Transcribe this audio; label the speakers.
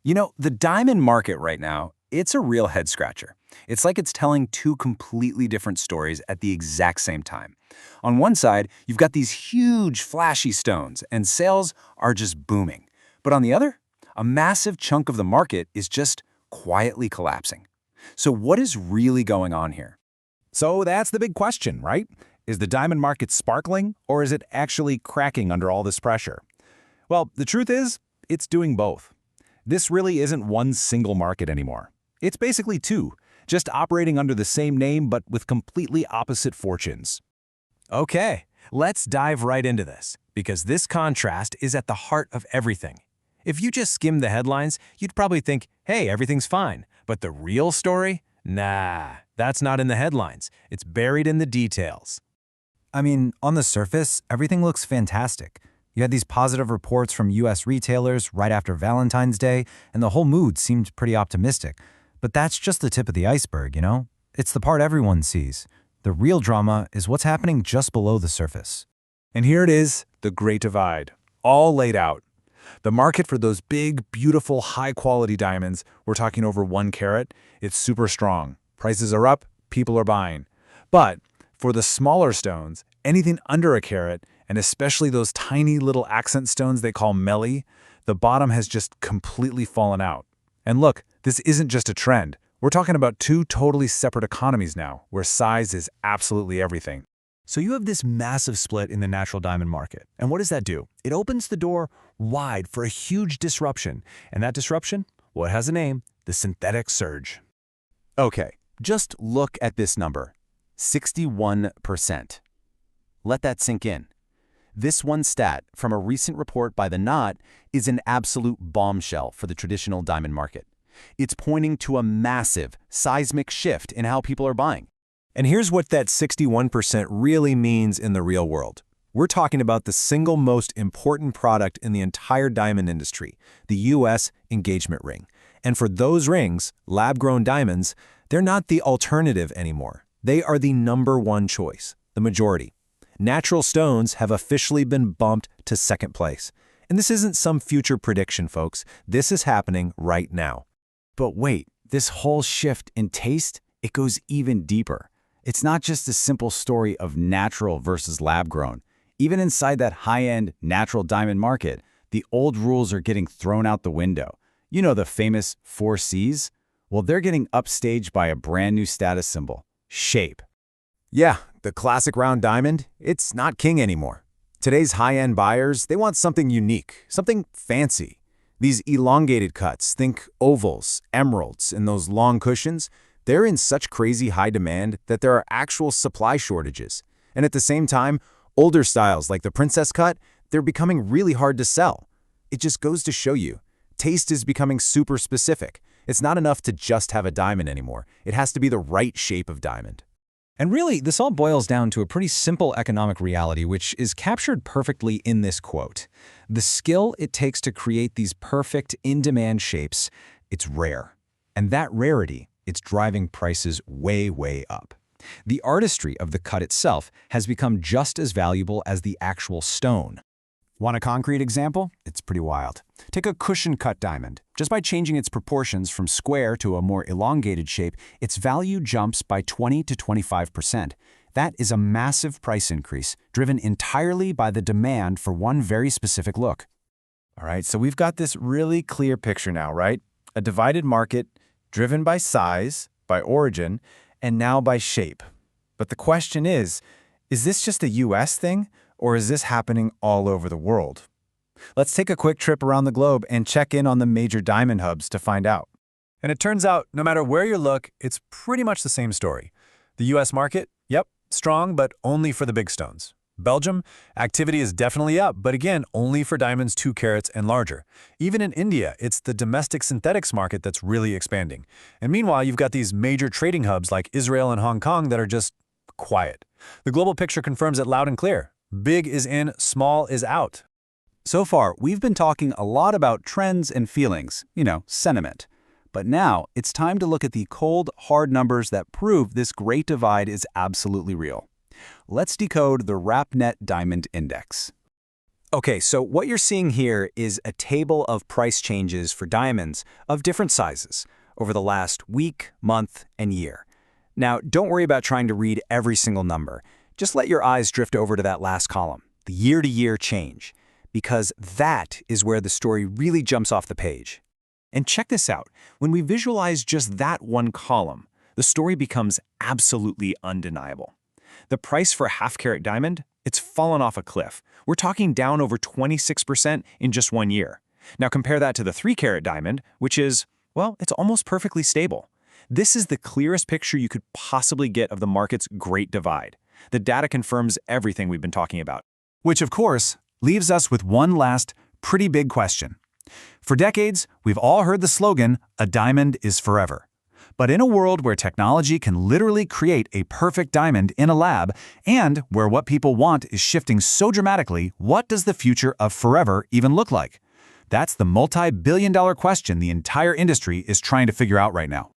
Speaker 1: The diamond market right now, it's a real head scratcher. It's like it's telling two completely different stories at the exact same time. On one side, you've got these huge, flashy stones, and sales are just booming. But on the other, a massive chunk of the market is just quietly collapsing. So what is really going on here?
Speaker 2: So that's the big question, right? Is the diamond market sparkling, or is it actually cracking under all this pressure? Well, the truth is, it's doing both. This really isn't one single market anymore. It's basically two, just operating under the same name but with completely opposite fortunes.
Speaker 3: Okay, let's dive right into this, because this contrast is at the heart of everything. If you just skim the headlines, you'd probably think, hey, everything's fine. But the real story? Nah, that's not in the headlines. It's buried in the details.
Speaker 4: I mean, on the surface, everything looks fantastic. You had these positive reports from US retailers right after Valentine's Day, and the whole mood seemed pretty optimistic. But that's just the tip of the iceberg, It's the part everyone sees. The real drama is what's happening just below the surface.
Speaker 2: And here it is, the Great Divide, all laid out. The market for those big, beautiful, high-quality diamonds, we're talking over 1 carat, it's super strong. Prices are up, people are buying. But for the smaller stones, anything under a carat, and especially those tiny little accent stones they call melly, the bottom has just completely fallen out. And look, this isn't just a trend. We're talking about two totally separate economies now, where size is absolutely everything.
Speaker 3: So you have this massive split in the natural diamond market. And what does that do? It opens the door wide for a huge disruption. And that disruption? Well, it has a name, the synthetic surge.
Speaker 1: Okay, just look at this number, 61%. Let that sink in. This one stat from a recent report by The Knot is an absolute bombshell for the traditional diamond market. It's pointing to a massive, seismic shift in how people are buying.
Speaker 3: And here's what that 61% really means in the real world. We're talking about the single most important product in the entire diamond industry, the U.S. engagement ring. And for those rings, lab-grown diamonds, they're not the alternative anymore. They are the #1 choice, the majority. Natural stones have officially been bumped to second place. And this isn't some future prediction, folks. This is happening right now.
Speaker 4: But wait, this whole shift in taste, it goes even deeper. It's not just a simple story of natural versus lab-grown. Even inside that high-end natural diamond market, the old rules are getting thrown out the window. You know the famous 4 C's? Well, they're getting upstaged by a brand new status symbol, shape.
Speaker 2: Yeah, the classic round diamond, it's not king anymore. Today's high-end buyers, they want something unique, something fancy. These elongated cuts, think ovals, emeralds, and those long cushions, they're in such crazy high demand that there are actual supply shortages. And at the same time, older styles like the princess cut, they're becoming really hard to sell. It just goes to show you, taste is becoming super specific. It's not enough to just have a diamond anymore. It has to be the right shape of diamond.
Speaker 3: And really, this all boils down to a pretty simple economic reality, which is captured perfectly in this quote. The skill it takes to create these perfect, in-demand shapes, it's rare. And that rarity, it's driving prices way, way up. The artistry of the cut itself has become just as valuable as the actual stone.
Speaker 4: Want a concrete example? It's pretty wild. Take a cushion-cut diamond. Just by changing its proportions from square to a more elongated shape, its value jumps by 20 to 25%. That is a massive price increase, driven entirely by the demand for one very specific look.
Speaker 2: All right, so we've got this really clear picture now, right? A divided market driven by size, by origin, and now by shape. But the question is this just a US thing? Or is this happening all over the world? Let's take a quick trip around the globe and check in on the major diamond hubs to find out.
Speaker 3: And it turns out, no matter where you look, it's pretty much the same story. The US market, yep, strong, but only for the big stones. Belgium, activity is definitely up, but again, only for diamonds 2 carats and larger. Even in India, it's the domestic synthetics market that's really expanding. And meanwhile, you've got these major trading hubs like Israel and Hong Kong that are just quiet. The global picture confirms it loud and clear. Big is in, small is out.
Speaker 4: So far, we've been talking a lot about trends and feelings, sentiment. But now, it's time to look at the cold, hard numbers that prove this great divide is absolutely real. Let's decode the RAPNET Diamond Index.
Speaker 3: Okay, so what you're seeing here is a table of price changes for diamonds of different sizes over the last week, month, and year. Now, don't worry about trying to read every single number. Just let your eyes drift over to that last column, the year-to-year change, because that is where the story really jumps off the page.
Speaker 5: And check this out. When we visualize just that one column, the story becomes absolutely undeniable. The price for a half-carat diamond, it's fallen off a cliff. We're talking down over 26% in just 1 year. Now compare that to the 3-carat diamond, which is, well, it's almost perfectly stable. This is the clearest picture you could possibly get of the market's great divide. The data confirms everything we've been talking about.
Speaker 1: Which, of course, leaves us with one last, pretty big question. For decades, we've all heard the slogan, "A diamond is forever." But in a world where technology can literally create a perfect diamond in a lab, and where what people want is shifting so dramatically, what does the future of forever even look like? That's the multi-billion-dollar question the entire industry is trying to figure out right now.